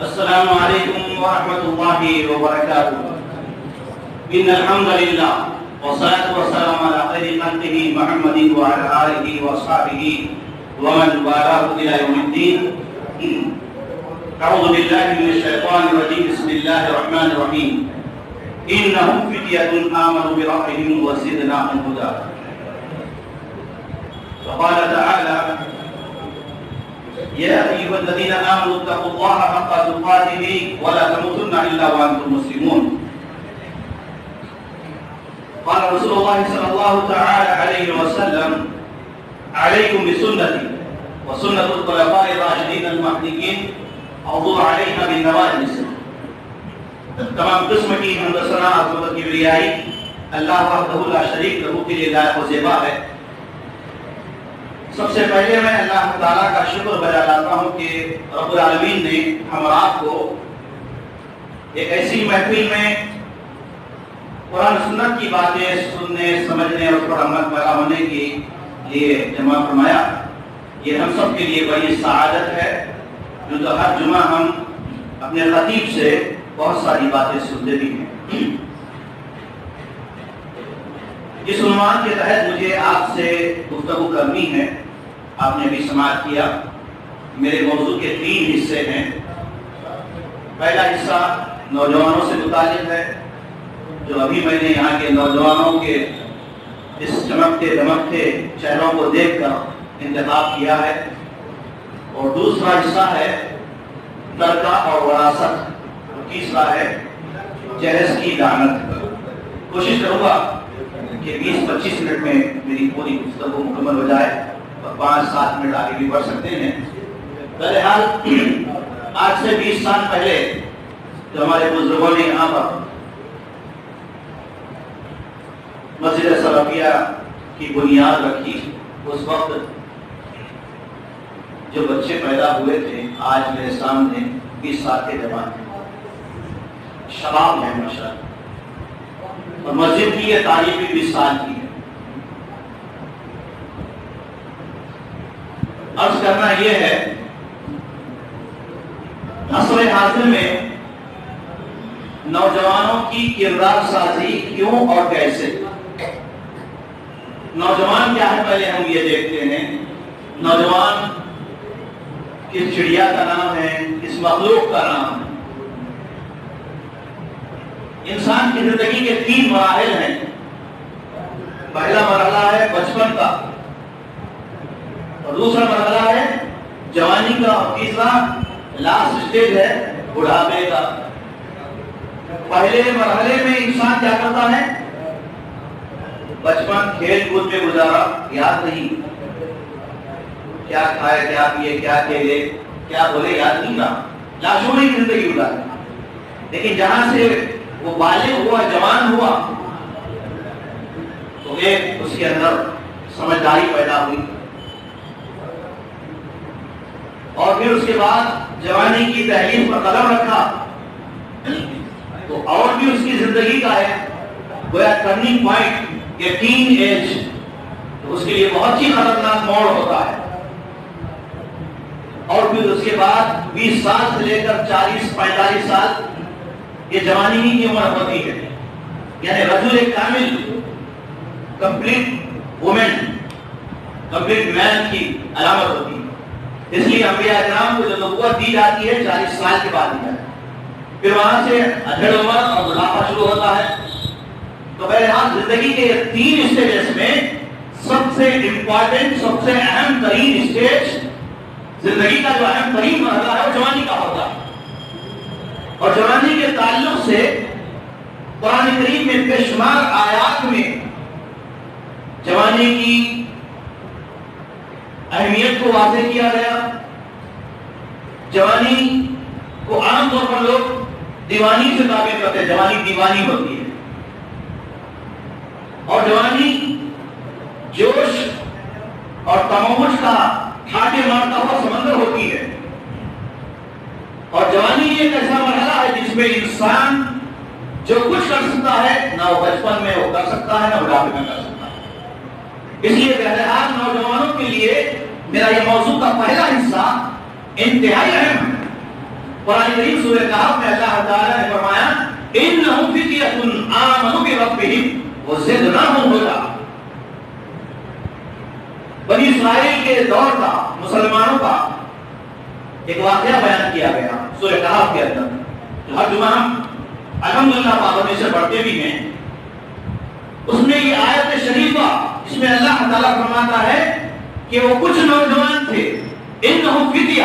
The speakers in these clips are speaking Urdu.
السلام علیکم ورحمۃ اللہ وبرکاتہ۔ ان الحمد للہ والصلاة والسلام علی خیر خلقہ محمد وعلی آلہ وصحبہ ومن والاه الى یوم الدین۔ اعوذ باللہ من الشیطان الرجیم، بسم اللہ الرحمن الرحیم۔ انہم فتیۃ آمنوا بربہم وزدناہم ہدی۔ وقال تعالی يا أيها الذين آمنوا اتقوا الله حق تقاته ولا تموتن إلا وأنتم مسلمون۔ قال رسول الله صلى الله تعالى عليه وسلم عليكم بسنتي وسنة الخلفاء الراشدين المهديين عضوا عليها بالنواجذ۔ تمام قسم کی حمد و ثنا عظمت کی کبریائی اللہ وحدہ لا شریک لہ کے لیے لائق و زیبا ہے۔ سب سے پہلے میں اللہ تعالیٰ کا شکر بجا لاتا ہوں کہ رب العالمین نے ہم آپ کو ایک ایسی محفل میں قرآن سنت کی باتیں سننے، سمجھنے اور اس پر عمل پیرا ہونے کے لیے جمع فرمایا۔ یہ ہم سب کے لیے بڑی سعادت ہے، جو تو ہر جمعہ ہم اپنے خطیب سے بہت ساری باتیں سنتے بھی ہیں۔ اس عنوان کے تحت مجھے آپ سے گفتگو کرنی ہے۔ آپ نے بھی سماعت کیا، میرے موضوع کے 3 حصے ہیں۔ پہلا حصہ نوجوانوں سے متعلق ہے، جو ابھی میں نے یہاں کے نوجوانوں کے اس چمکتے دمکتے چہروں کو دیکھ کر انتخاب کیا ہے۔ اور دوسرا حصہ ہے ترکہ اور وراثت، اور تیسرا ہے جہیز کی لعنت۔ کوشش کروں گا کہ 20-25 منٹ میں میری پوری گفتگو مکمل ہو جائے، اور 5-7 منٹ آگے بھی بڑھ سکتے ہیں۔ بہرحال آج سے 20 سال پہلے جو ہمارے بزرگوں نے یہاں پر مسجد سلفیہ کی بنیاد رکھی، اس وقت جو بچے پیدا ہوئے تھے آج میرے سامنے 20 سال کے جوان ہیں، شباب ہیں ماشاءاللہ، اور مسجد کی یہ تاریخ بھی 20 سال کی ہے۔ عرض کرنا یہ ہے، عصر حاضر میں نوجوانوں کی کردار سازی کیوں اور کیسے؟ نوجوان کیا ہے پہلے ہم یہ دیکھتے ہیں۔ نوجوان کس چڑیا کا نام ہے، کس مخلوق کا نام ہے؟ انسان کی زندگی کے 3 مراحل ہیں۔ پہلا مرحلہ ہے بچپن کا، اور دوسرا مرحلہ ہے جوانی کا، اور تیسرا لاسٹ سٹیج ہے بڑھاپے کا۔ پہلے مرحلے میں انسان کیا کرتا ہے؟ بچپن کھیل کود میں گزارا، یاد نہیں، کیا کھائے، کیا پیے، کیا کھیلے، کیا بولے، یاد نہیں رہا، لاشعوری زندگی گزاری۔ لیکن جہاں سے وہ بالغ ہوا، جوان ہوا، تو ایک اس کے اندر سمجھداری پیدا ہوئی، اور پھر اس کے بعد جوانی کی دہلیز پر قدم رکھا تو اور بھی اس کی زندگی کا ہے گویا ٹرننگ پوائنٹ، یہ ٹین ایج، تو اس کے لیے بہت ہی خطرناک موڑ ہوتا ہے۔ اور پھر اس کے بعد 20 سال سے لے کر 40-45 سال یہ جوانی ہی کی عمر ہوتی ہے، یعنی رجل ایک کامل، کمپلیٹ وومن، کمپلیٹ مین کی علامت ہوتی ہے۔ اس لیے انبیاء کرام کو جو نبوت دی جاتی ہے 40 سال کے بعد دی جاتی ہے، پھر وہاں سے ادھیڑ عمر اور بڑھاپا شروع ہوتا ہے۔ تو بہرحال زندگی کے 3 اسٹیجز میں سب سے امپورٹنٹ، سب سے اہم ترین اسٹیج، زندگی کا جو اہم ترین مرحلہ ہے وہ جوانی کا ہوتا ہے۔ اور جوانی کے تعلق سے قرآن کریم میں بے شمار آیات میں جوانی کی اہمیت کو واضح کیا گیا۔ جوانی کو عام طور پر لوگ دیوانی سے تعبیر کرتے ہیں، جوانی دیوانی ہوتی ہے، اور جوانی جوش اور تموج کا ٹھاٹے مارتا ہوا سمندر ہوتی ہے۔ اور جوانی ایک ایسا مرحلہ ہے جس میں انسان جو کچھ کر سکتا ہے نہ وہ بچپن میں وہ کر سکتا ہے، نہ بڑھاپے میں کر سکتا ہے۔ اس لیے بہرحال نوجوانوں کے لیے میرا یہ موضوع کا پہلا حصہ انتہائی اہم ہے۔ قرآن کریم سورہ کہف میں اللہ تعالیٰ نے فرمایا انہم فتیۃ آمنوا بربہم وزدناہم ھدی. بنی اسرائیل کے دور کا مسلمانوں کا ایک واقعہ بیان کیا گیا سورہ کہف کے اندر. ہر جمعہ ہم الحمدللہ پابندی سے پڑھتے بھی ہیں. اس میں یہ آیت شریفہ اس میں اللہ تعالیٰ فرماتا ہے کہ وہ کچھ نوجوان تھے انہم فتیہ،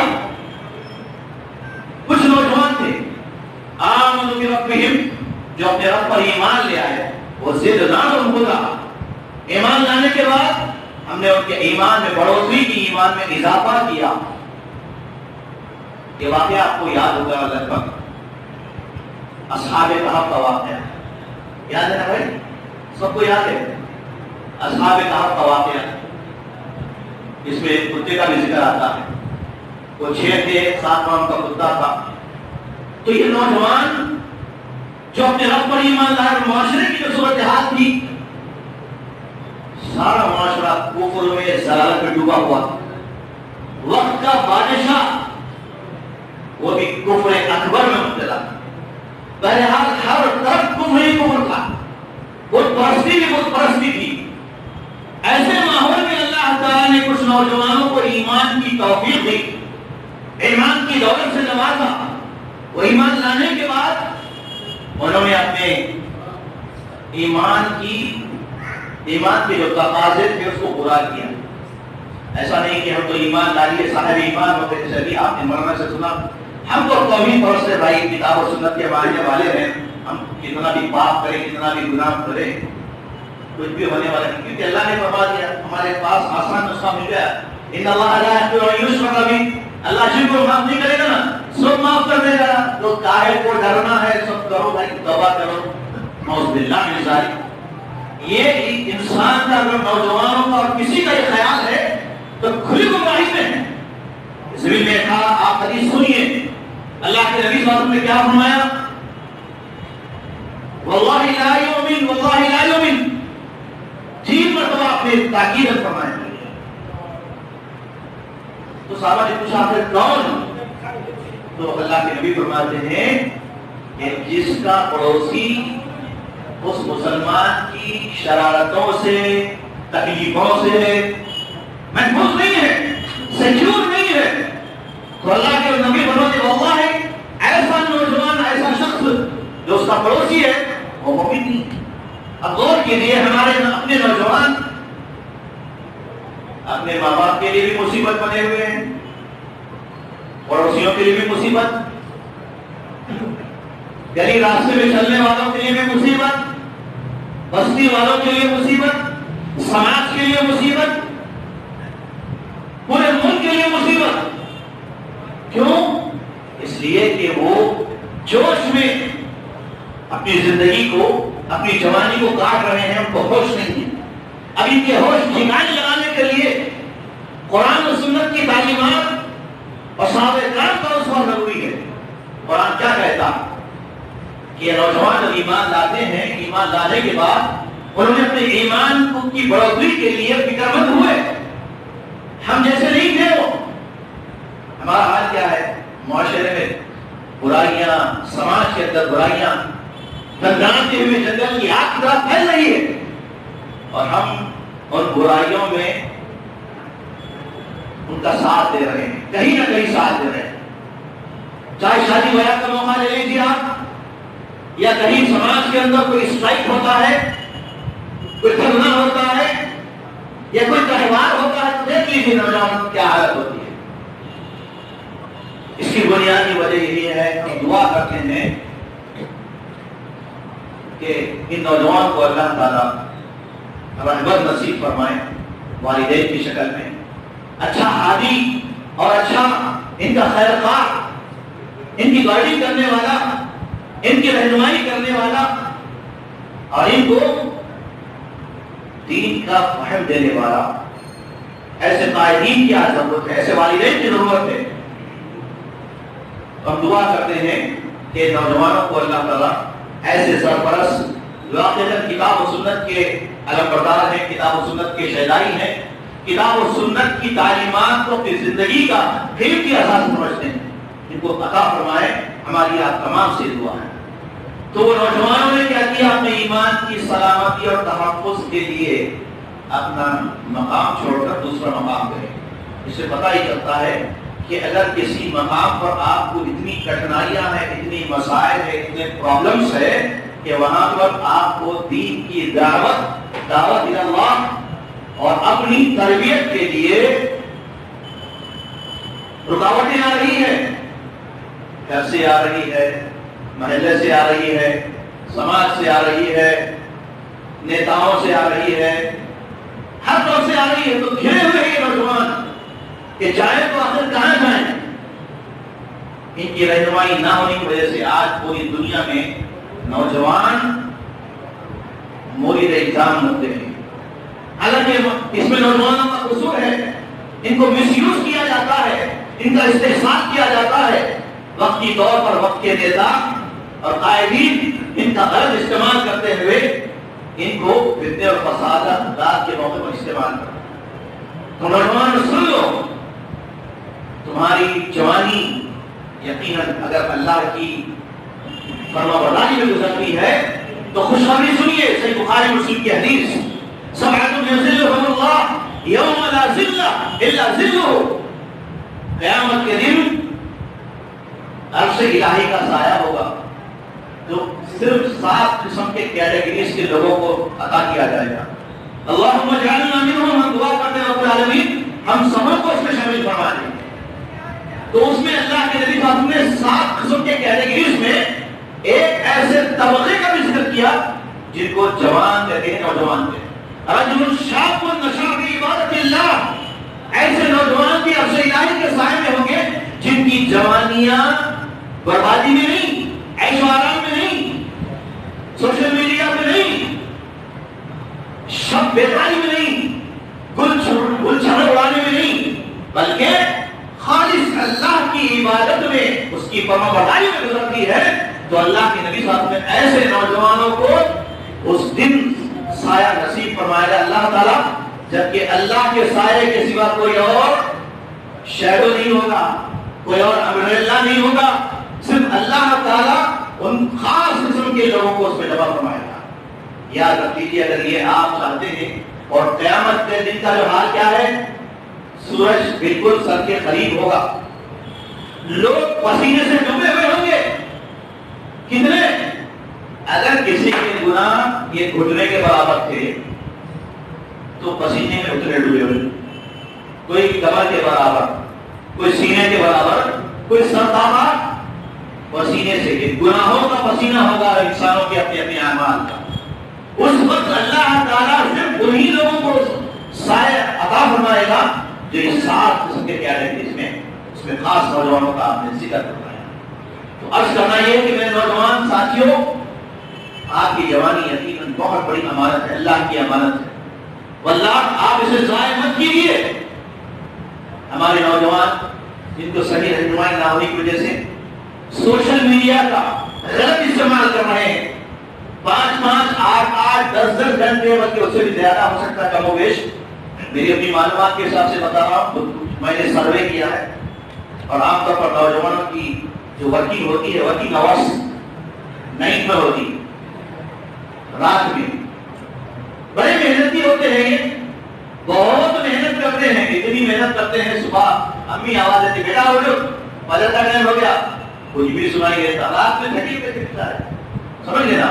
کچھ نوجوان تھے آمنوا بربہم جو اپنے رب پر ایمان لے آئے، وزدناہم ھدی، ایمان لانے کے بعد ہم نے ان کے ایمان میں بڑھوتری کی، ایمان میں اضافہ کیا. یہ واقعہ آپ کو یاد ہوگا لگ بھگ اصحاب کہف کا واقعہ یاد ہے نا بھائی؟ سب کو یاد ہے اصحاب کہف کا واقعہ. اس میں کتے کا بھی ذکر آتا ہے. وہ 6 تھے، 7 ان کا کتا تھا. تو یہ نوجوان جو اپنے رب پر ایمان لائے، معاشرے کی جو صورتحال تھی، سارا معاشرہ کفر میں ضلالت میں ڈوبا ہوا. وقت کا بادشاہ وہ بھی کفر اکبر میں مبتلا. بہرحال ہر طرف کفر ہی کفر تھا، بت پرستی بھی بت پرستی تھی. ایسے ماحول میں اللہ تعالیٰ نے کچھ نوجوانوں کو ایمان کی توفیق دی، ایمان کی دولت سے نوازا. وہ ایمان لانے کے بعد انہوں نے اپنے ایمان کے جو تقاضے تھے اس کو پورا کیا. ایسا نہیں کہ ہم تو ایمان لا لیے، صاحب ایمان ہوتے تھے. ابھی آپ نے مولانا سے سنا ہم تو قومی طور سے بھائی کتاب و سنت کے ماننے والے ہیں، ہم کتنا بھی پاپ کریں، کتنا بھی گناہ کریں، کچھ بھی ہونے والا نہیں. کیونکہ اللہ نے فرما دیا، ہمارے پاس آسان نسخہ مل گیا. ان اللہ لا یغفر ان یشرک بہ، اللہ شرک کو معاف نہیں کرے گا نا، سب معاف کر دے گا. تو کاہے کو ڈرنا ہے، سب کرو بھائی، توبہ کرو. نعوذ باللہ من ذالک. یہ انسان کا اگر نوجوانوں کا اور کسی کا یہ خیال ہے تو کھلی گمراہی میں ہے. زمین میں کہا، آپ حدیث سنیے اللہ کے نبی صلی اللہ علیہ وسلم نے کیا فرمایا، واللہ لا یؤمن، واللہ لا یؤمن. 3 مرتبہ آپ نے تاکید فرمایا. تو صحابہ نے پوچھا پھر کون؟ تو اللہ کے نبی فرماتے ہیں کہ جس کا پڑوسی اس مسلمان کی شرارتوں سے، تکلیفوں سے محفوظ نہیں ہے، سیکیور نہیں ہے، تو اللہ کے نبی فرماتے ہیں واللہ ایسا نوجوان، ایسا شخص جو اس کا پڑوسی ہے وہ مومن نہیں. اب غور کیجیے، ہمارے اپنے نوجوان اپنے ماں باپ کے لیے بھی مصیبت بنے ہوئے ہیں، پڑوسیوں کے لیے بھی مصیبت، گلی راستے میں چلنے والوں کے لیے بھی مصیبت، بستی والوں کے لیے مصیبت، سماج کے لیے مصیبت، پورے ملک کے لیے مصیبت. کیوں؟ اس لیے کہ وہ جوش میں اپنی زندگی کو، اپنی جوانی کو کاٹ رہے ہیں، ان کو ہوش نہیں ہے. اب ان کے ہوش ٹھکانے لگانے کے لیے قرآن و سنت کی تعلیمات اور صحابہ کرام کا اسوہ ضروری ہے. قرآن کیا کہتا کہ نوجوان جب ایمان لاتے ہیں، ایمان لانے کے بعد انہوں نے اپنے ایمان کی بڑھوتری کے لیے فکر مند ہوئے. ہم جیسے نہیں تھے وہ. ہمارا حال کیا ہے؟ معاشرے میں برائیاں، سماج کے اندر برائیاں گنگناتے ہوئے جنگل کی آگ کی طرح پھیل رہی ہے، اور ہم ان برائیوں میں ان کا ساتھ دے رہے ہیں، کہیں نہ کہیں ساتھ دے رہے ہیں. چاہے شادی بیاہ کا موقع لے لیجیے آپ، یا کہیں سماج کے اندر کوئی اسٹرائک ہوتا ہے، کوئی دھرنا ہوتا ہے، یا کوئی تہوار ہوتا ہے، تو دیکھ لیجیے نوجوان کیا حالت ہوتی ہے. اس کی بنیادی وجہ یہی ہے، ہم دعا کرتے ہیں کہ ان نوجوان کو اللہ تعالیٰ رحمت نصیب فرمائے، والدین کی شکل میں اچھا ہادی اور اچھا ان کا خیر خواہ، ان کی گائیڈنگ کرنے والا، ان کی رہنمائی کرنے والا، اور ان کو دین کا فہم دینے والا. ایسے قائدین کی ضرورت ہے، ایسے والدین کی ضرورت ہے. ہم دعا کرتے ہیں کہ نوجوانوں کو اللہ تعالیٰ ایسے سرپرست جو واقعاً کتاب و سنت کے علم بردار ہیں، کتاب و سنت کے شہدائی ہیں، کتاب و سنت کی تعلیمات کو اپنی زندگی کا حفظ کی اساس سمجھتے ہیں، ان کو عطا فرمائے، ہماری آپ تمام سے دعا ہے۔ تو وہ نوجوانوں نے کیا کیا؟ اپنے ایمان کی سلامتی اور تحفظ کے لیے اپنا مقام چھوڑ کر دوسرا مقام گئے۔ اس سے پتہ ہی چلتا ہے کہ اگر کسی مقام پر آپ کو اتنی کٹھنائیاں ہیں، اتنی مسائل ہیں، اتنے پرابلمس ہے کہ وہاں پر آپ کو دین کی دعوت اللہ اور اپنی تربیت کے لیے رکاوٹیں آ رہی ہیں، گھر سے آ رہی ہے، محلے سے آ رہی ہے، سماج سے آ رہی ہے، نیتاؤں سے آ رہی ہے، ہر طرف سے آ رہی ہے، تو گھرے ہوئے یہ نوجوان کہ جائیں تو آخر کہاں جائیں؟ ان کی رہنمائی نہ ہونے کی وجہ سے آج پوری دنیا میں نوجوان مورد الزام ہوتے ہیں۔ حالانکہ اس میں نوجوانوں کا قصور ہے، ان کو مس یوز کیا جاتا ہے، ان کا استحصال کیا جاتا ہے، وقتی طور پر وقت کے نیتا اور قائدین ان کا غلط استعمال کرتے ہوئے ان کو فتنے اور فسادات رات کے موقع پر استعمال کرتے ہیں۔ تو نوجوان سن لو، تمہاری جوانی یقیناً اگر اللہ کی فرمانبرداری میں گزرتی ہے تو خوشخبری سنیے، صحیح بخاری مسلم کی حدیث، سبعۃ یظلھم اللہ یوم لا ظل الا ظلہ، قیامت کے دن عرش الہی کا سایہ ہوگا جو صرف 7 قسم کے کیٹیگریز کے لوگوں کو عطا کیا جائے گا۔ اللہم اجعلنا منہم، ہم دعا کرتے ہیں رب العالمین ہم سب کو اس میں شامل فرما دیں۔ تو اس میں اللہ کے نبی صاحب نے 7 قسم کے کیٹیگریز میں ایک ایسے طبقے کا بھی ذکر کیا جن کو جوان کہتے ہیں، نوجوان کہتے ہیں۔ رجل شاب نشأ فی عبادت اللہ، ایسے نوجوان بھی عرش الہی کے سائے میں ہوں گے جن کی جوانیاں بربادی میں نہیں، عیش و آرام میں نہیں، سوشل میڈیا میں نہیں، شب بیداری میں نہیں، گل چھڑ اڑانے میں نہیں، بلکہ خالص اللہ کی عبادت میں، اس کی فرمانبرداری میں گزرتی ہے۔ تو اللہ کے نبی صاحب نے ایسے نوجوانوں کو اس دن سایہ نصیب فرمائے گا اللہ تعالیٰ، جبکہ اللہ کے سائے کے سوا کوئی اور شیڈو نہیں ہوگا، کوئی اور امبریلا نہیں ہوگا، صرف اللہ تعالیٰ ان خاص قسم کے لوگوں کو اس میں جمع فرمائے گا۔ یاد رکھ لیجیے، اگر یہ آپ چاہتے ہیں، اور قیامت کے دن کا جو حال کیا ہے، سورج بالکل سر کے قریب ہوگا، لوگ پسینے سے ڈوبے ہوئے ہوں گے، کتنے؟ اگر کسی کے گناہ یہ گھٹنے کے برابر تھے تو پسینے میں اتنے ڈوبے ہوئے، کوئی کمر کے برابر، کوئی سینے کے برابر، کوئی سرتابا پسینے سے، گناہوں کا پسینہ ہوگا انسانوں کے اپنے اپنے اعمال کا۔ اس وقت اللہ تعالیٰ صرف انہی لوگوں کو سایہ عطا فرمائے گا جو یہ 7 قسم کے کیٹیگریز میں، اس میں خاص نوجوانوں کا آپ نے ذکر کرنا ہے۔ تو عرض کرنا یہ کہ میرے نوجوان ساتھیوں، آپ کی جوانی یقیناً بہت بڑی امانت ہے، اللہ کی امانت ہے، واللہ آپ اسے ضائع مت کیجیے۔ ہمارے نوجوان جن کو صحیح رہنمائی نہ ہونے کی وجہ سے سوشل میڈیا کا غلط استعمال کر رہے ہیں، 5-5، 8-8، 10-10 گھنٹے، بلکہ اس سے بھی زیادہ ہو سکتا ہے کم و بیش، میری اپنی معلومات کے حساب سے بتا رہا ہوں، میں نے سروے کیا ہے، اور عام طور پر نوجوانوں کی جو ورکنگ ہوتی ہے، ورکنگ آورس نائٹ میں ہوتی ہے، رات میں بڑے محنتی ہوتے ہیں، بہت محنت کرتے ہیں، اتنی محنت کرتے ہیں، صبح امی آواز دیتی بیٹا اٹھو، فجر کا ٹائم ہو گیا، کچھ بھی سنائی دیتا، رات میں تھکی پہ دکھتا ہے، سمجھ لینا،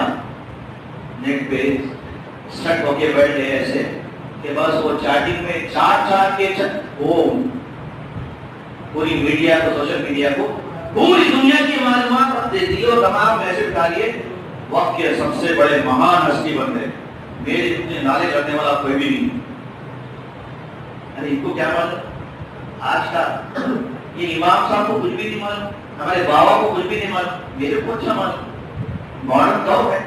نیٹ پہ سٹ ہو کے بیٹھ گئے ایسے کہ بس وہ چیٹنگ میں چاٹ کے وہ پوری میڈیا کو، سوشل میڈیا کو، پوری دنیا کی معلومات رکھ دیتی ہے، اور تمام میسج ڈالیے، وقت کے سب سے بڑے مہان ہستی بن گئے، میرے اتنے نعرے کرنے والا کوئی بھی نہیں۔ ارے ان کو کیا معلوم آج کا، یہ امام صاحب کو کچھ بھی نہیں معلوم، ہمارے بابا کو کچھ بھی نہیں معلوم، میرے کو اچھا معلوم، ماڈرن دور ہے،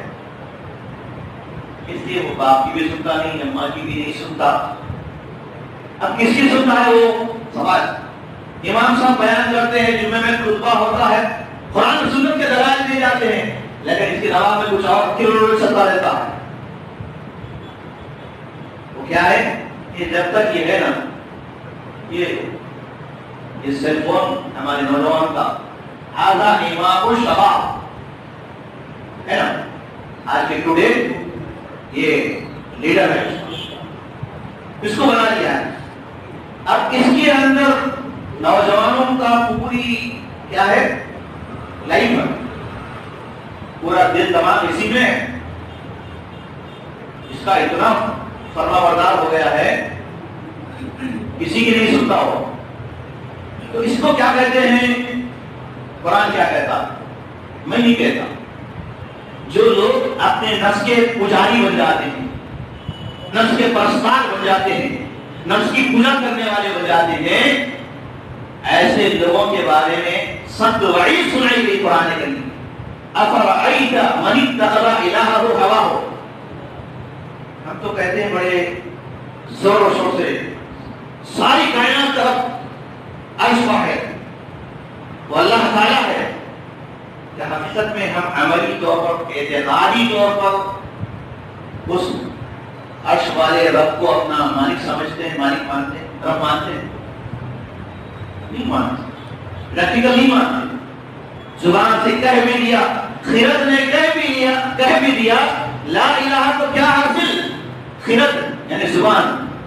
اس لیے وہ باپ کی بھی سنتا نہیں، اماں کی بھی نہیں سنتا، اب کس کی سنتا ہے وہ سوال۔ امام صاحب بیان کرتے ہیں، جمعے میں خطبہ ہوتا ہے، قرآن و سنت کے دلائل دیے جاتے ہیں، لیکن اس کی روا میں کچھ اور چلتا رہتا ہے۔ وہ کیا ہے کہ جب تک یہ ہے نا، یہ سیل فون ہمارے نوجوان کا ھذا امام الشباب ہے نا، آج کے ٹوڈے یہ لیڈر ہے، اس کو بنا دیا ہے۔ اب اس کے اندر نوجوانوں کا پوری کیا ہے لائف ہے، پورا دل دماغ اسی میں ہے، اس کا اتنا فرما بردار ہو گیا ہے کسی کی نہیں سنتا ہو۔ تو اس کو کیا کہتے ہیں؟ قرآن کیا کہتا؟ میں نہیں کہتا۔ جو لوگ اپنے نفس کے پجاری بن جاتے ہیں، نفس کے پرستار بن جاتے ہیں، نفس کی پوجا کرنے والے بن جاتے ہیں، ایسے لوگوں کے بارے میں سخت وعید سنائی گئی قرآن کریم۔ افرأیت من اتخذ الہہ ہواہ، ہم تو کہتے ہیں بڑے زور و شور سے ساری کائنات طرف عرش پر ہے، وہ اللہ تعالیٰ ہے، کہ حقیقت میں ہم عملی طور پر اعتقادی طور پر اس عرش والے رب کو اپنا مالک سمجھتے ہیں، مالک مانتے ہیں، رب مانتے ہیں؟ نہیں مانتے، پریکٹیکل نہیں مانتے۔ زبان سے کہہ بھی دیا، خرد نے کہہ بھی دیا لا الہ تو کیا حاصل؟ خرد یعنی زبان،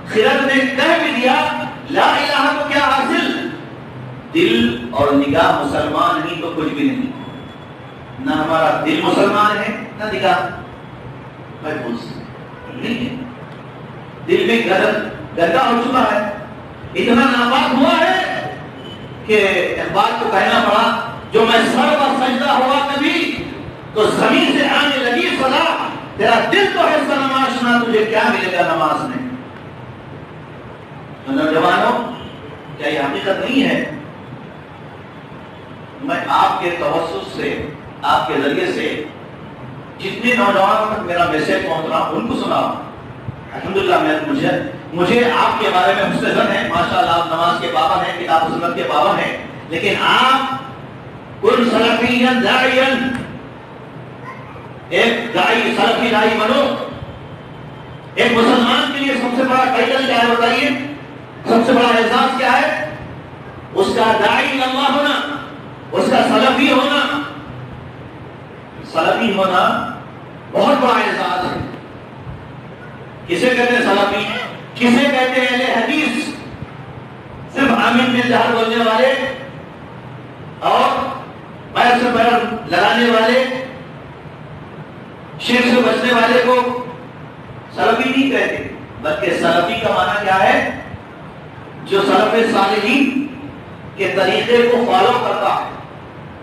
خرد نے کہہ بھی دیا لا الہ تو کیا حاصل؟ دل اور نگاہ مسلمان نہیں تو کچھ بھی نہیں۔ نہ ہمارا دل مسلمان ہے نہ نگاہ محفوظ نہیں ہے، دل میں گندا ہو چکا ہے، اتنا ناپاک ہوا ہے کہ اقبال کو کہنا پڑا جو میں سر پر سجدہ ہوا کبھی تو زمین سے آنے لگی صدا، تیرا دل تو ہے سرماشنا، تجھے کیا ملے گا نماز میں۔ نوجوانوں، کیا یہ حقیقت نہیں ہے؟ میں آپ کے توسط سے، آپ کے ذریعے سے جتنے نوجوانوں تک میرا میسج پہنچ رہا ان کو سنا۔ الحمدللہ مجھے آپ کے بارے میں حسن ظن ہے، ماشاءاللہ آپ نماز کے پابند ہیں، کتاب و سنت کے پابند ہیں، لیکن آپ کل سلفین داعین، ایک داعی سلفی داعی بنو۔ ایک مسلمان کے لیے سب سے بڑا ٹائٹل کیا ہے بتائیے؟ سب سے بڑا اعزاز کیا ہے؟ اس کا داعی اللہ ہونا، اس کا سلفی ہونا۔ سلفی ہونا بہت بڑا اعزاز ہے۔ کسے کہتے ہیں سلفی؟ کسے کہتے ہیں اہل حدیث؟ صرف آمین بالجہر بولنے والے اور پیر سے پیر لگانے والے، شرک سے بچنے والے کو سلفی نہیں کہتے، بلکہ سلفی کا معنی کیا ہے؟ جو سلف صالحین کے طریقے کو فالو کرتا ہے،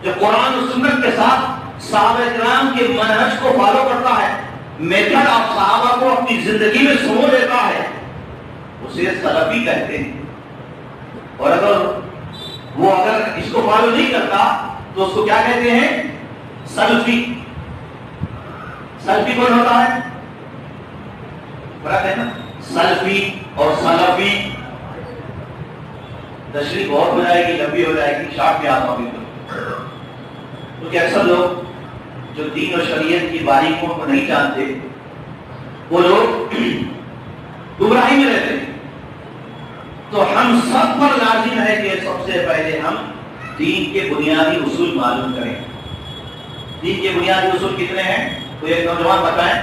جو قرآن و سنت کے ساتھ صحابہ کرام کے منہج کو فالو کرتا ہے، میتھڈ آف صحابہ کو اپنی زندگی میں سمو لیتا ہے، اسے سلفی کہتے ہیں۔ اور اگر اس کو فالو نہیں کرتا تو اس کو کیا کہتے ہیں؟ سلفی۔ سلفی کون ہوتا ہے؟ فرق ہے نا، سلفی اور سلفی۔ تشریح بہت ہو جائے گی، لمبی ہو جائے گی، شارٹ میں آتا ہوں۔ کیونکہ اکثر لوگ جو دین اور شریعت کی باریکیوں کو نہیں جانتے وہ لوگ گمراہی میں رہتے ہیں۔ تو ہم سب پر لازم ہے کہ سب سے پہلے ہم دین کے بنیادی اصول معلوم کریں۔ دین کے بنیادی اصول کتنے ہیں؟ تو ایک نوجوان بتائیں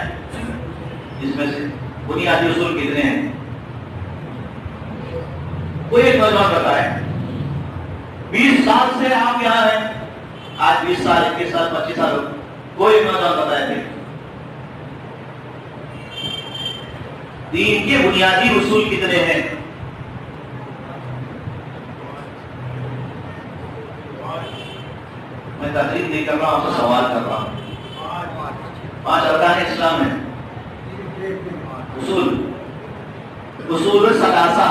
اس میں سے بنیادی اصول کتنے ہیں؟ کوئی ایک نوجوان بتائیں۔ 20 سال سے آپ یہاں ہیں، آج 20 سال 21 سال 25 سال کوئی ایک نوجوان بتائے تھے دین کے بنیادی اصول کتنے ہیں؟ میں تقریر نہیں کر رہا ہوں، تو سوال کر رہا ہوں۔ 5 ارکان اسلام ہیں، اصول ثلاثہ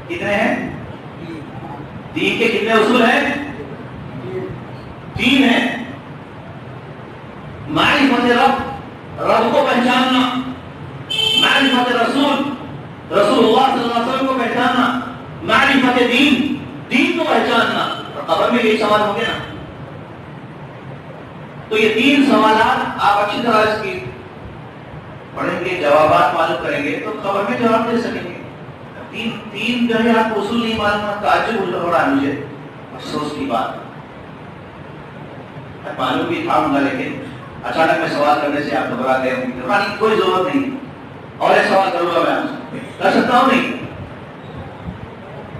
کتنے ہیں؟ دین کے کتنے اصول ہیں؟ 3 ہیں۔ معرفت رب کو پہچاننا، معرفت رسول اللہ صلی اللہ علیہ وسلم کو پہچاننا، معرفت دین کو پہچاننا۔ قبر میں یہی سوال ہوں گے نا، تو یہ 3 سوالات آپ اچھی طرح اس کی پڑھیں گے، جوابات معلوم کریں گے تو قبر میں جواب دے سکیں گے۔ 3 جو ہے آپ کو اصول نہیں معلوم، تعجب ہو رہا ہے مجھے، افسوس کی بات۔ معلوم بھی تھا ان کا، لیکن اچانک میں سوال کرنے سے آپ گھبرا گئے ہوں، گھبرانے کی کوئی ضرورت نہیں، اور ایک سوال کروں گا میں آپ سے، کر سکتا ہوں نہیں؟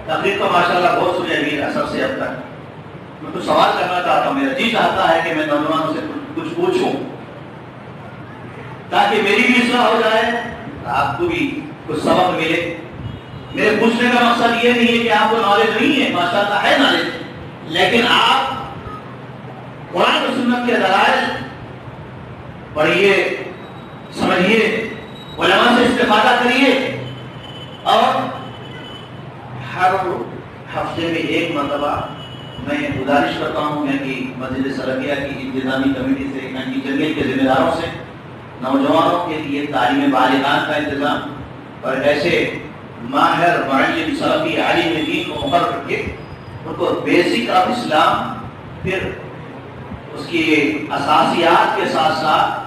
تقریر تو ماشاءاللہ بہت سنی ہوئی ہے سب سے اب تک، میں کچھ سوال کرنا چاہتا ہوں، میرا جی چاہتا ہے کہ میں نوجوانوں سے کچھ پوچھوں تاکہ میری بھی اصلاح ہو جائے، آپ کو بھی کچھ سبق ملے۔ میرے پوچھنے کا مقصد یہ نہیں ہے کہ آپ کو نالج نہیں ہے، ماشاءاللہ ہے نالج، لیکن آپ قرآن و سنت کے دلائل پڑھیے، سمجھیے، علماء سے استفادہ کریے، اور ہر ہفتے میں ایک مرتبہ میں گزارش کرتا ہوں کہ مسجد سلفیہ کی انتظامی کمیٹی سے، کی جمعیت کے ذمہ داروں سے، نوجوانوں کے لیے تعلیم بالغان کا انتظام اور ایسے ماہر معلم سلفی عالم دین کو مقرر کر کے ان کو بیسک آف اسلام، پھر اس کی اساسیات کے ساتھ ساتھ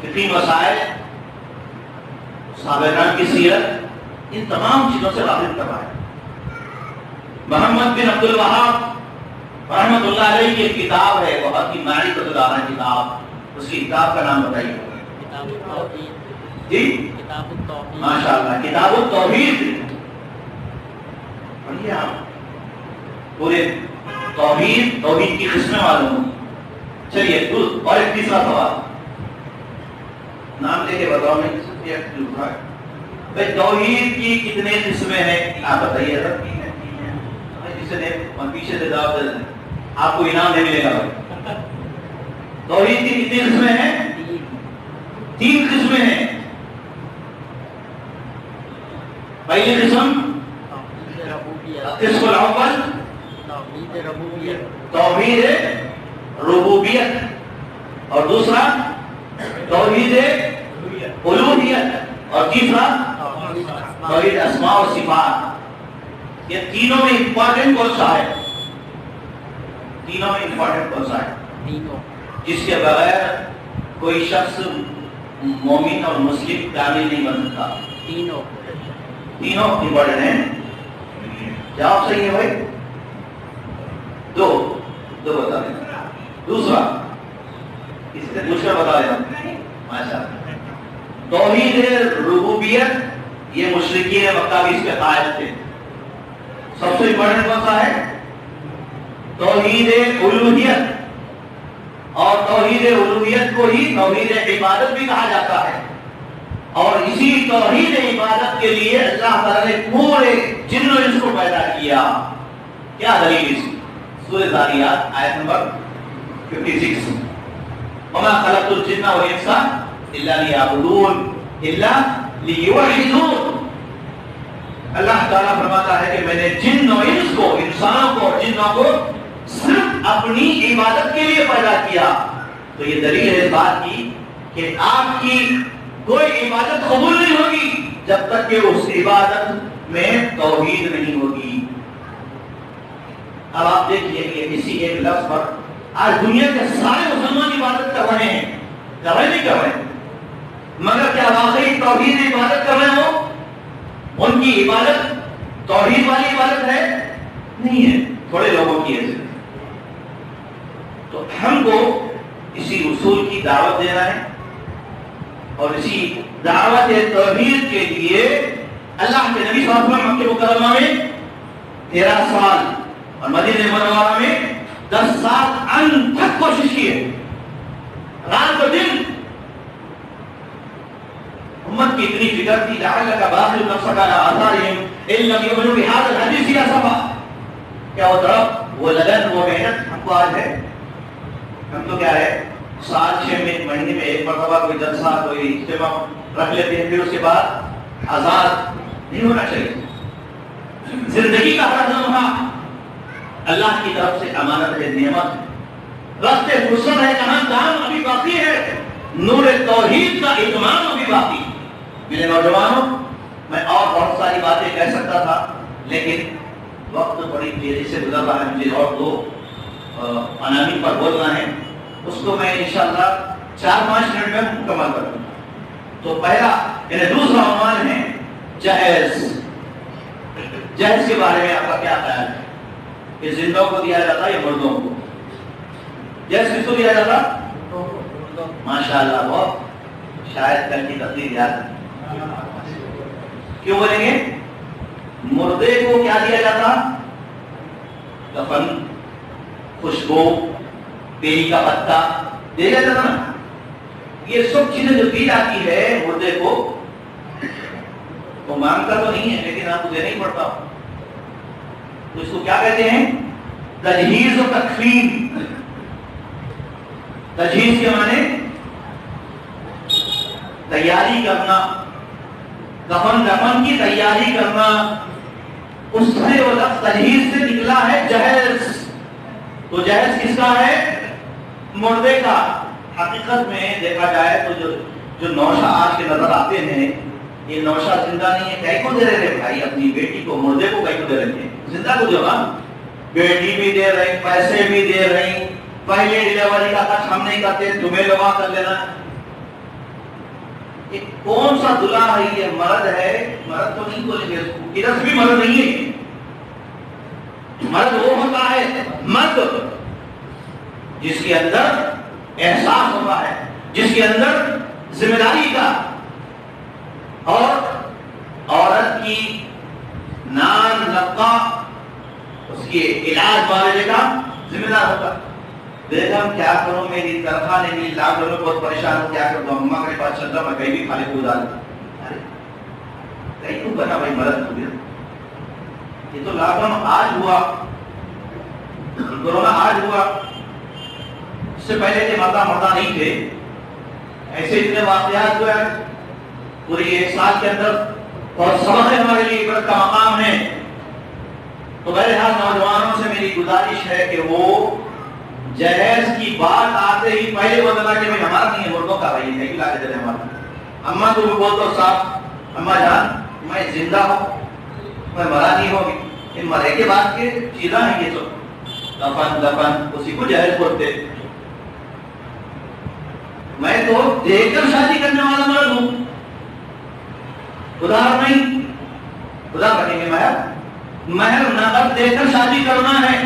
فقہی مسائل، صحابہ کرام کی سیرت، ان تمام چیزوں سے واقف کروائے۔ محمد بن عبد الوہاب رحمۃ اللہ علیہ کی ایک کتاب ہے، بہت ہی معرفت العلماء کتاب، اس کی کتاب کا نام بتائیے؟ جی ماشاءاللہ، کتاب التوحید۔ پڑھیے آپ پورے توحید کی قسمیں معلوم۔ چلیے اور ایک تیسرا سوال، نام لے کے بتاؤ، میں توحید کی کتنے قسمیں ہیں آپ بتائیے سر؟ جسے نے پیچھے سے جواب دے دیں، آپ کو انعام نہیں ملے گا۔ توحید کی کتنی قسمیں ہیں؟ 3 قسمیں ہیں۔ پہلی قسم قسم الاول توحید ربوبیت، اور دوسرا توحید الوہیت، اور تیسرا توحید اسماء و صفات۔ یہ تینوں میں امپورٹنٹ کون سا ہے؟ تینوں میں امپورٹنٹ کون سا ہے جس کے بغیر کوئی شخص مومن اور مسلم کامل نہیں بن سکتا؟ تینوں امپورٹنٹ ہیں۔ جواب صحیح ہے بھائی؟ دو بتا دیں۔ دوسرا کسی سے پوچھ کر بتا دینا۔ ماشاءاللہ، توحید ربوبیت، یہ مشرکین مکہ بھی اس کے قائل تھے۔ سب سے امپورٹنٹ کون سا ہے؟ توحید الوہیت، اور توحید الوہیت کو ہی توحید عبادت بھی کہا جاتا ہے، اور اسی توحید عبادت کے لیے اللہ تعالیٰ نے پورے جن و انس کو پیدا کیا۔ کیا دلیل اس کی؟ سورہ ذاریات آیت نمبر 56، وَمَا خَلَقْتُ الْجِنَّ وَالْإِنسَ إِلَّا لِيَعْبُدُونِ إِلَّا لِيُوَحِّدُونِ۔ اللہ تعالیٰ فرماتا ہے کہ میں نے جن و انس کو، انسانوں کو اور جنوں کو صرف اپنی عبادت کے لیے پیدا کیا۔ تو یہ دلیل ہے اس بات کی کہ آپ کی کوئی عبادت قبول نہیں ہوگی جب تک کہ اس عبادت میں توحید نہیں ہوگی۔ اب آپ دیکھیے کہ کسی ایک لفظ پر آج دنیا کے سارے مسلمان عبادت کر رہے ہیں، کر رہے نہیں کر رہے، مگر کیا واقعی توحید عبادت کر رہے ہو؟ ان کی عبادت توحید والی عبادت ہے؟ نہیں ہے، تھوڑے لوگوں کی ہے۔ تو ہم کو اسی اصول کی دعوت دینا ہے، اور اسی دعوت توحید کے لیے اللہ کے نبی صلی اللہ علیہ وسلم مکہ مکرمہ میں 13 سال اور مدینہ منورہ میں 10 سال ان تک کوشش کی ہے، رات و دن۔ امت کی اتنی فکر تھی، لعلک باخع نفسک علی آثارہم ان لم یؤمنوا بہذا الحدیث اسفا۔ کیا وہ طرف، وہ لگن، وہ محنت ہم کو آج ہے؟ ہم تو کیا ہے، سال 6 مہینے میں ایک مرتبہ کوئی جلسہ، کوئی اجتماع رکھ لیتے ہیں، پھر اس کے بعد آزاد نہیں ہونا چاہیے۔ زندگی کا ہر لمحہ اللہ کی طرف سے امانت ہے، نعمت ہے، وقت فرصت ہے، جہاں کام ابھی باقی ہے، نور توحید کا اتمام ابھی باقی ہے۔ میرے نوجوانوں، میں اور بہت ساری باتیں کہہ سکتا تھا، لیکن وقت بڑی تیزی سے گزر رہا ہے، مجھے اور 2 عناوین پر بولنا ہے، اس کو میں انشاءاللہ 4-5 منٹ میں مکمل کروں۔ تو پہلا یعنی دوسرا عنوان ہے جہیز۔ جہیز کے بارے میں آپ کا کیا خیال ہے؟ یہ زندوں کو دیا جاتا ہے یا مردوں کو؟ جہیز کس کو دیا جاتا؟ ماشاءاللہ بہت شاید کل کی تقریر یاد ہے. کیوں بولیں گے؟ مردے کو کیا دیا جاتا؟ کفن، خوشبو، بیری کا پتا دیا جاتا نا. یہ سب چیزیں جو دی جاتی ہے مردے کو، وہ مانگتا تو نہیں ہے لیکن آپ کو دینا ہی پڑتا ہو. تو اس کو کیا کہتے ہیں؟ تجہیز و تکفین. تجہیز کے معنی تیاری کرنا، کفن دفن کی تیاری کرنا. اس سے وہ لفظ تجہیز سے نکلا ہے جہیز. تو جہیز کس کا ہے؟ مردے کا. حقیقت میں دیکھا جائے تو جو نوشہ آج کے نظر آتے ہیں، یہ نوشہ زندہ نہیں ہے. کئی کو دے رہے تھے بھائی اپنی بیٹی کو، مردے کو کئی کو دے رہے تھے، زندہ کو جو نا بیٹی بھی دے رہی، پیسے بھی دے رہی. پہلے ڈیلیوری کا خرچ ہم نہیں کرتے، تمہیں لگا کر لینا. یہ کون سا دلہا ہے؟ یہ مرد ہے. مرد تو نہیں بولیں گے اس کو، ادھر سے بھی مرد نہیں ہے. مرد وہ ہوتا ہے مرد جس کے اندر احساس ہوتا ہے، جس کے اندر ذمہ داری کا، اور عورت کی نان نفقہ، اس کے علاج والے کا ذمہ دار ہوتا. بیگم کیا کروں، میری تنخواہ نہیں ملی، لاکھ میں بہت پریشان ہوں، کیا کروں، اماں کے پاس چل رہا، میں کہیں بھی کھانے کو ادار. ارے کہیں تو بنا بھائی، مرد ہو گیا. یہ تو لاک ڈاؤن آج ہوا، کورونا آج ہوا. اس سے پہلے کے مردہ نہیں تھے. ایسے اتنے واقعات ہوئے پوری ایک سال کے اندر، اور سبق ہمارے لیے عبرت کا مقام ہے. تو بہرحال نوجوانوں سے میری گزارش ہے کہ وہ جہیز کی بات آتے ہی پہلے وہ بتا کہ بھائی ہمارا نہیں ہے، مردوں کا بھائی ہے، لا کے دے ہمارا. اماں کو بھی بول دو صاحب، اماں جان میں زندہ ہوں، میں مرا نہیں ہوگی. یہ مرے کے بعد کے چیزیں ہیں، یہ سب دفن دفن اسی کو جہیز بولتے. میں تو دیکھ کر شادی کرنے والا مرد ہوں، ادھار نہیں. خدا کہیں گے مہر نقد دے کر شادی کرنا ہے.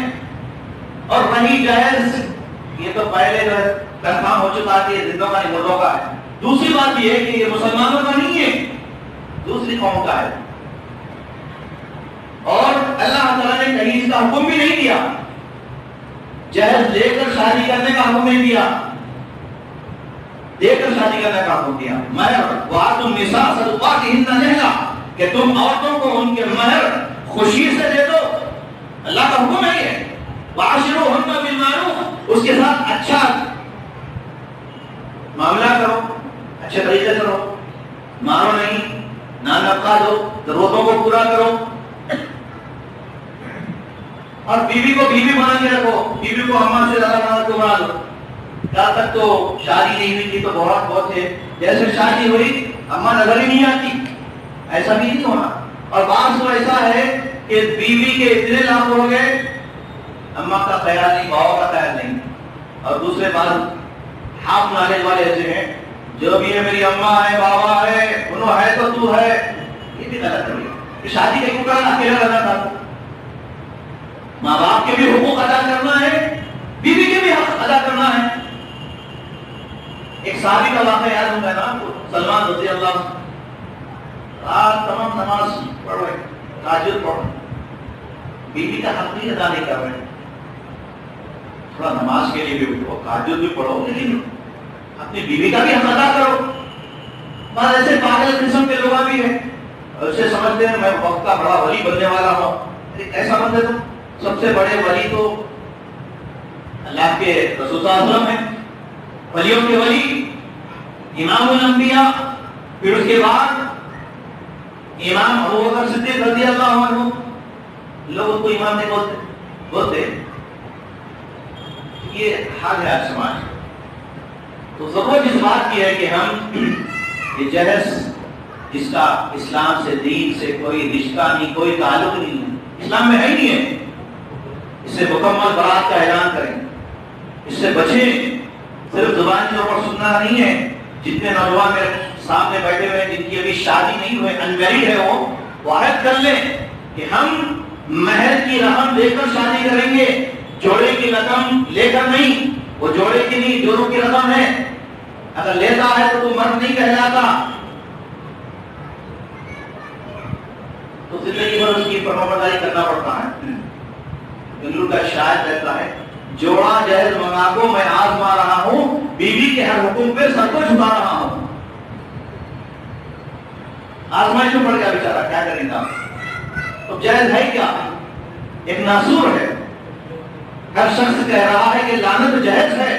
اور وہی جہیز یہ تو پہلے جو ہے کنفرم ہو چکا کہ یہ زندوں کا نہیں، مردوں کا ہے. دوسری بات یہ ہے کہ یہ مسلمانوں کا نہیں ہے، دوسری قوم کا ہے. اور اللہ تعالیٰ نے کہیں اس کا حکم بھی نہیں دیا، جہیز لے کر شادی کرنے کا حکم نہیں دیا، دے کر شادی کرنے کا حکم دیا. مہر وَآتُوا النِّسَاءَ صَدُقَاتِهِنَّ نِحْلَةً، کہ تم عورتوں کو ان کے مہر خوشی سے دے دو. اللہ کا حکم ہے یہ. وَعَاشِرُوهُنَّ بِالْمَعْرُوفِ، اس کے ساتھ اچھا معاملہ کرو، اچھے طریقے سے رہو، مارو نہیں، نہ نفقہ دو، ضرورتوں کو پورا کرو. اور بیوی کو بیوی بنا کے رکھو، بیوی کو اماں سے زیادہ بنا دو. جب تک تو شادی نہیں ہوئی تھی تو بہت ہے، جیسے شادی ہوئی اماں نظر ہی نہیں آتی، ایسا بھی نہیں ہونا. اور بعض تو ایسا ہے کہ بیوی کے اتنے لاکھ ہو گئے، اماں کا خیال نہیں، باوا کا خیال نہیں. اور دوسرے بعض ہاف نالج والے ایسے ہیں، جو بھی ہے میری اماں ہے، بابا ہے، انہوں ہے تو ہے. یہ بھی غلط ہے. شادی کا کیوں اکیلا رہنا تھا؟ ماں باپ کے بھی حقوق ادا کرنا ہے، بیوی کے بھی حق ادا کرنا ہے. ایک صحابی کا واقعہ یاد ہوگا نا، سلمان رضی اللہ عنہ، رات تمام نماز پڑھ رہے، تہجد پڑھ رہے، بیوی کا حق نہیں ادا نہیں کر رہے. تھوڑا نماز کے لیے بھی اٹھو، تہجد بھی پڑھو، لیکن اپنی بیوی کا بھی حق ادا کرو. بعض ایسے پاگل قسم کے لوگ بھی ہیں، اسے سمجھتے ہیں میں وقت کا بڑا ولی بننے والا ہوں. ایسا بندے تو سب سے بڑے ولی تو اللہ کے رسول صلی اللہ علیہ وسلم ہیں، ولیوں کے ولی، امام الانبیاء. پھر اس کے بعد امام ابوبکر صدیق رضی اللہ عنہ. لوگ اس کو امام نہیں بولتے. یہ حال ہے آج سماج. تو ضرورت اس بات کی ہے کہ ہم یہ جہیز جس کا اسلام سے، دین سے کوئی رشتہ نہیں، کوئی تعلق نہیں ہے، اسلام میں ہے ہی نہیں ہے، اس سے مکمل برات کا اعلان کریں، اس سے بچیں. صرف زبان کے اوپر سننا نہیں ہے. جتنے نوجوان میرے سامنے بیٹھے ہوئے جن کی ابھی شادی نہیں ہوئے، انمیرڈ ہے، وہ عہد کر لیں کہ ہم مہر کی رقم لے کر شادی کریں گے، جوڑے کی رقم لے کر نہیں. وہ جوڑے کی نہیں، جوڑوں کی رقم ہے، اگر لیتا ہے تو مرد نہیں کہلاتا، تو زندگی بھر اس کی فرمانبرداری کرنا پڑتا ہے۔ گنگلو کا شاعر کہتا ہے جوڑا جہیز منگا کو میں آزما رہا ہوں، بیوی کے ہر حکم پہ سر کو جھکا رہا ہوں۔ آزمائش میں پڑ گیا بیچارہ، کیا کریں گا؟ تو جہیز ہے کیا؟ ایک ناسور ہے۔ ہر شخص کہہ رہا ہے کہ لعنت جہیز ہے،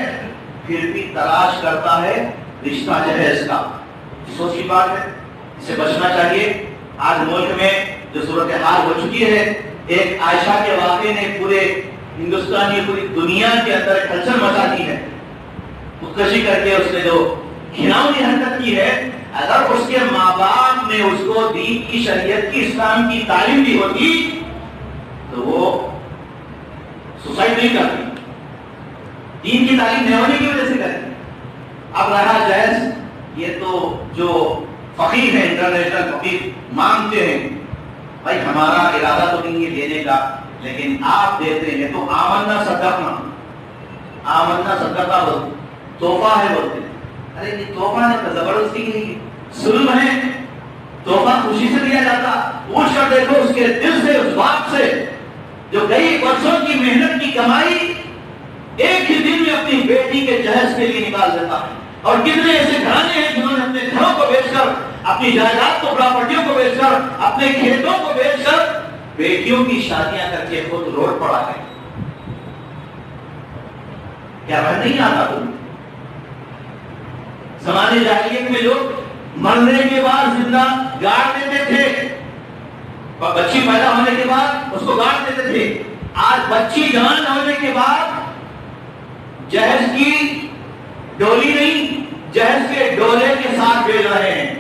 پھر بھی تلاش کرتا ہے رشتہ جہیز کا۔ سوچ کی بات ہے، اسے بچنا چاہیے۔ آج ملک میں جو صورتحال ہو چکی ہے، ایک عائشہ کے واقعے نے پورے ہندوستان کی پوری دنیا کے اندر ہلچل مچا دی ہے۔ خودکشی کر کے اس نے جو گھناؤنی حرکت کی ہے، اگر اس کے ماں باپ نے اس کو دین کی، شریعت کی، اسلام کی تعلیم دی ہوتی تو وہ سوسائڈ نہیں کرتی، دین کی تعلیم نہیں ہونے کی وجہ سے کرتی۔ اب رہا جائز، یہ تو جو فقیر ہے، انٹرنیشنل فقیر مانگتے ہیں، بھائی ہمارا ارادہ تو نہیں ہے دینے کا، لیکن آپ دیتے ہیں تو آمنا صدقنا، آمنا صدقہ بولتے، تحفہ ہے بولتے۔ ارے یہ تحفہ ہے، زبردستی کی نہیں، سلم ہے، تحفہ خوشی سے دیا جاتا۔ پوچھ کر دیکھو اس کے دل سے، اس باپ سے جو کئی برسوں کی محنت کی کمائی ایک ہی دن میں اپنی بیٹی کے جہیز کے لیے نکال دیتا ہے۔ اور کتنے ایسے گھرانے ہیں جنہوں نے اپنے گھروں کو بیچ کر، اپنی جائیداد کو، پراپرٹیوں کو بیچ کر، اپنے کھیتوں کو بیچ کر بیٹیوں کی شادیاں کر کے خود روڈ پر آ گئے۔ کیا وہ نہیں آتا تم؟ زمانے جاہلیت میں لوگ مرنے کے بعد زندہ گاڑ دیتے تھے، بچی پیدا ہونے کے بعد اس کو گاڑ دیتے تھے۔ آج بچی جان ہونے کے بعد جہیز کی ڈولی نہیں، جہیز کے ڈولے کے ساتھ بھیج رہے ہیں۔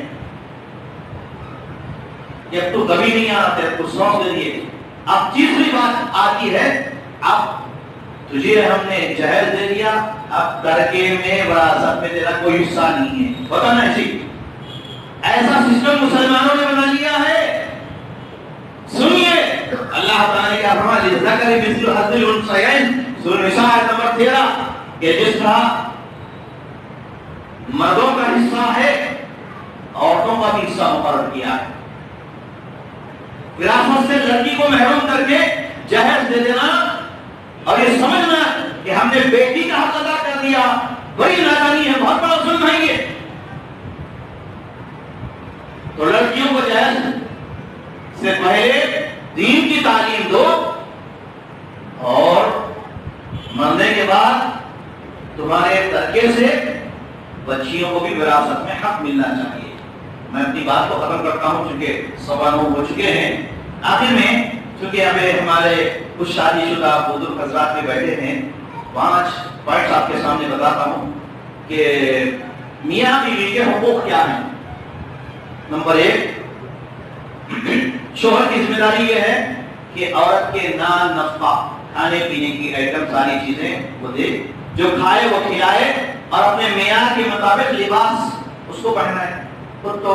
جب تو کبھی نہیں آتے تو سوچ لیجیے۔ اب تیسری بات آتی ہے، اب تجھے ہم نے جہیز دے دیا، اب ترکے میں وراثت میں تیرا کوئی حصہ نہیں ہے، پتہ نہیں سی ایسا سسٹم مسلمانوں نے بنا لیا ہے۔ سنیے اللہ تعالیٰ نے کیا فرمایا، للذکر مثل حظ الانثیین، سورۃ النساء آیت نمبر 13، کہ جس طرح مردوں کا حصہ ہے، عورتوں کا بھی حصہ مقرر کیا ہے۔ وراثت سے لڑکی کو محروم کر کے جہیز دے دینا اور یہ سمجھنا کہ ہم نے بیٹی کا حق ادا کر دیا، بڑی نادانی ہے، بہت بڑا ظلم ہے یہ۔ تو لڑکیوں کو جہیز سے پہلے دین کی تعلیم دو، اور مرنے کے بعد تمہارے ترکے سے بچیوں کو بھی وراثت میں حق ملنا چاہیے۔ میں اپنی بات کو ختم کرتا ہوں چونکہ 9:15 ہو چکے ہیں۔ آخر میں چونکہ ابھی ہمارے کچھ شادی شدہ بزرگ حضرات بھی بیٹھے ہیں، 5 پوائنٹس آپ کے سامنے بتاتا ہوں کہ میاں بیوی کے حقوق کیا ہیں۔ نمبر 1، شوہر کی ذمہ داری یہ ہے کہ عورت کے نان نفقہ، کھانے پینے کی آئٹم، ساری چیزیں وہ دے، جو کھائے وہ کھلائے، اور اپنے معیار کے مطابق لباس اس کو پہننا ہے۔ خود تو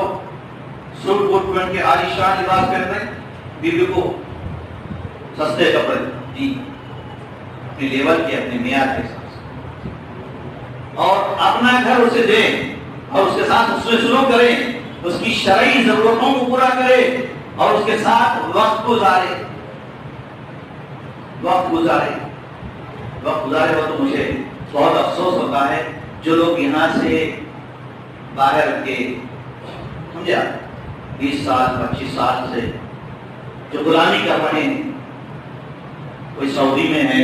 سوٹ بوٹ پہن کے عالی شان لباس پہن رہے، بیوی کو سستے کپڑے، جی اپنے لیول کے، اپنے معیار کے ساتھ، اور اپنا گھر اسے دے اور اس کے ساتھ اس میں سلوک کرے، اس کی شرعی ضرورتوں کو پورا کرے اور اس کے ساتھ وقت گزارے ہو۔ تو مجھے بہت افسوس ہوتا ہے جو لوگ یہاں سے باہر کے سمجھا 20 سال 25 سال سے جو غلامی کر رہے ہیں، کوئی سعودی میں ہے،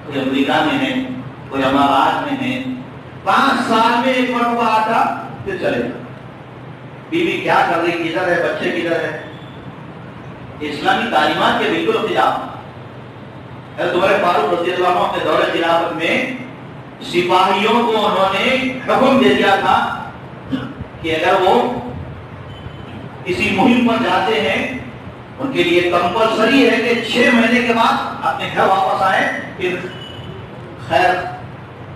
کوئی امریکہ میں ہے، کوئی امارات میں ہے، 5 سال میں ایک مرتبہ آتا پھر چلے گا۔ بیوی کیا کر رہی، کدھر ہے، بچے کدھر ہے، اسلامی تعلیمات کے بالکل خلاف۔ عمر فاروق رضی اللہ عنہ کے دور خلافت میں سپاہیوں کو انہوں نے حکم دے دیا تھا کہ اگر وہ کسی مہم پر جاتے ہیں، ان کے لیے کمپلسری ہے کہ 6 مہینے کے بعد اپنے گھر واپس آئیں، پھر خیر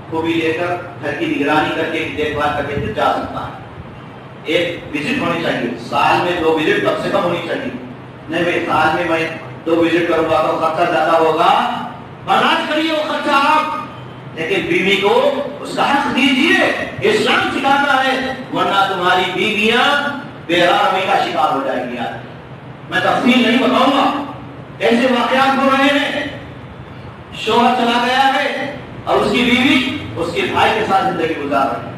کو بھی لے کر گھر کی نگرانی کر کے، دیکھ بھال کر کے پھر جا سکتا ہے۔ ایک وزٹ ہونی چاہیے، سال میں 2 وزٹ کم سے کم ہونی چاہیے۔ نہیں بھائی سال میں 2 وزٹ کروں گا تو خرچہ زیادہ ہوگا، برداشت کریے وہ خرچہ آپ، لیکن بیوی کو اس کا حق دیجیے، اسلام سکھاتا ہے، ورنہ تمہاری بیویاں بے آرامی کا شکار ہو جائیں گی۔ میں تفصیل نہیں بتاؤں گا، ایسے واقعات ہو رہے ہیں، شوہر چلا گیا ہے اور اس کی بیوی اس کے بھائی کے ساتھ زندگی گزار رہی ہے۔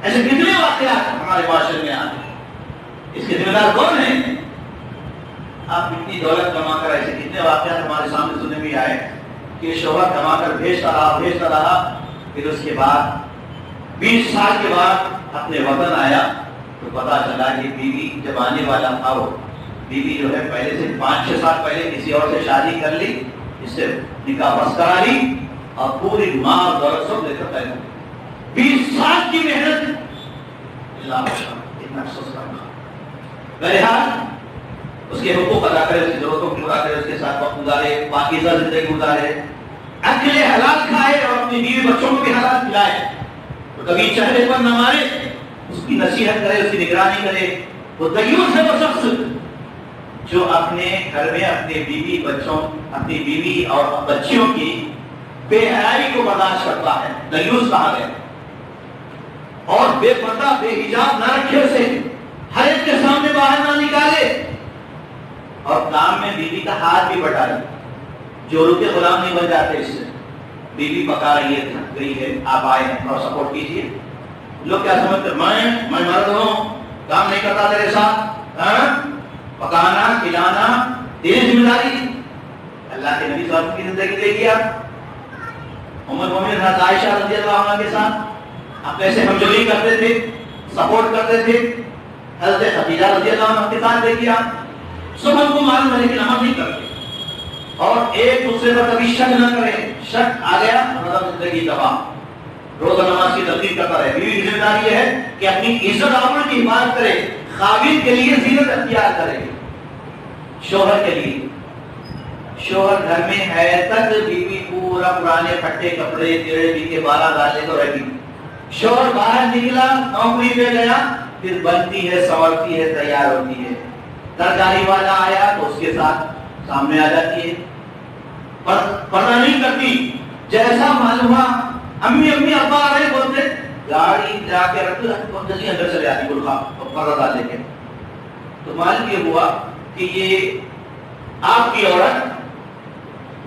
ایسے کتنے واقعات ہمارے معاشرے میں آتے ہیں، اس کے ذمہ دار کون ہیں؟ آپ اتنی دولت کما کر ایسے کتنے واقعات ہمارے سامنے سننے میں آئے کہ شوہر کما کر بھیجتا رہا، پھر اس کے بعد 20 سال کے بعد اپنے وطن آیا تو پتا چلا کہ بیوی جب آنے والا تھا، وہ بیوی جو ہے پہلے سے 5-6 سال پہلے کسی اور سے شادی کر لی، اس سے نکاح بس کرا لی اور پوری مال دولت سب لے کر 20 سال کی محنت اتنا افسوس کرنا۔ بہرحال اس کے حقوق ادا کرے، اس کی ضرورتوں کو پورا کرے، اس کے ساتھ وقت گزارے، پاکیزہ زندگی گزارے، اکل حلال کھائے اور اپنی بیوی بچوں کو بھی حلال کھلائے، تو کبھی چہرے پر نہ مارے، اس کی نصیحت کرے، اس کی نگرانی کرے۔ وہ دیوس ہے وہ شخص جو اپنے گھر میں اپنے اپنی بیوی اور بچیوں کی بے حیائی کو برداشت کرتا ہے، دیوس کہا گیا، اور بے پردہ بے حجاب نہ رکھے، اسے ہر ایک کے سامنے باہر نہ نکالے، اور کام میں بیوی کا ہاتھ بھی بٹائے، جورو کے غلام نہیں بن جاتے اس سے۔ بیوی پکا رہی ہے، تھک گئی ہے، آپ آئے ہیں اور سپورٹ کیجیے۔ لوگ کیا سمجھتے میں مرد ہوں، کام نہیں کرتا تیرے ساتھ، پکانا کھلانا تیری ذمہ داری۔ اللہ کے نبی صلی اللہ علیہ وسلم کی زندگی دیکھیے آپ، ام المومنین حضرت عائشہ رضی اللہ عنہا کے ساتھ آپ کیسے ہمدردی کرتے تھے، سپورٹ کرتے تھے۔ حضرت خدیجہ رضی اللہ عنہا کے ساتھ دیکھیے آپ، سب ہم کو معلوم ہے لیکن عمل نہیں کرتے، اور ایک دوسرے پر کبھی شک نہ کریں، شک آ گیا مطلب زندگی تباہ۔ روزہ نماز کی ترتیب کرتا رہے۔ بیوی کی ذمہ داری یہ ہے کہ اپنی عزت آبرو کی حفاظت کرے، خاوند کے لیے زینت اختیار کرے، شوہر کے لیے۔ شوہر گھر میں ہے تک بیوی پورا پرانے پھٹے کپڑے ٹیڑے بھی کے بالا ڈالے تو رہی، شوہر باہر نکلا نوکری پہ گیا، پھر بنتی ہے، سنورتی ہے، تیار ہوتی ہے، ترکاری والا آیا تو اس کے ساتھ سامنے آ جاتی ہے، پردہ نہیں کرتی۔ جیسا معلوم ہوا امی ابا آ رہے بولتے گاڑی جا کے رکھ بہت جلدی اندر چلے آتی گلخا پردہ ڈال لے کے۔ تو معلوم یہ ہوا کہ یہ آپ کی عورت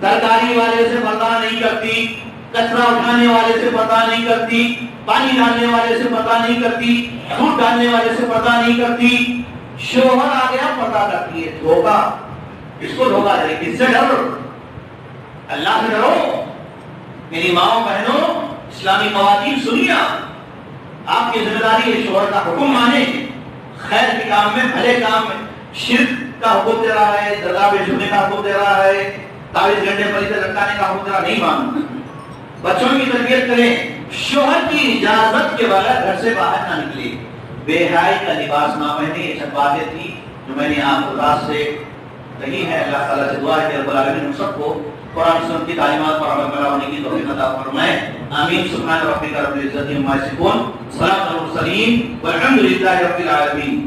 ترکاری والے سے پردہ نہیں کرتی، کچرا اٹھانے والے سے پردہ نہیں کرتی، پانی ڈالنے والے سے پردہ نہیں کرتی، دودھ ڈالنے والے سے پردہ نہیں کرتی۔ شوہر آ گیا پردہ کرتی ہے، دھوکا، اس کو دھوکا دے، کس سے ڈرو؟ اللہ سے ڈرو۔ میری ماؤں بہنوں، اسلامی خواتین سنیے، آپ کی ذمہ داری ہے شوہر کا حکم مانے، خیر کے کام میں، بھلے کام میں۔ شرک کا حکم دے رہا ہے، درگاہ پہ جھکنے کا حکم دے رہا ہے، تعویذ گھنٹے پلیتے لٹکانے کا حکم دے رہا، نہیں ماننا۔ بچوں کی تربیت کریں، شوہر کی اجازت کے بغیر گھر سے باہر نہ نکلے، بے حیائی کا لباس نہ پہنے۔ یہ سب باتیں تھیں جو میں نے آپ کو رات سے کہی ہے۔ اللہ تعالیٰ سے دعا ہے کہ رب العالمین ہم سب کو قرآن سنت کی تعلیمات پر عمل پیرا ہونے کی توفیق عطا فرمائے۔ آمین۔ سبحان ربک رب العزت عما یصفون، سلام علی المرسلین والحمد للہ رب العالمین۔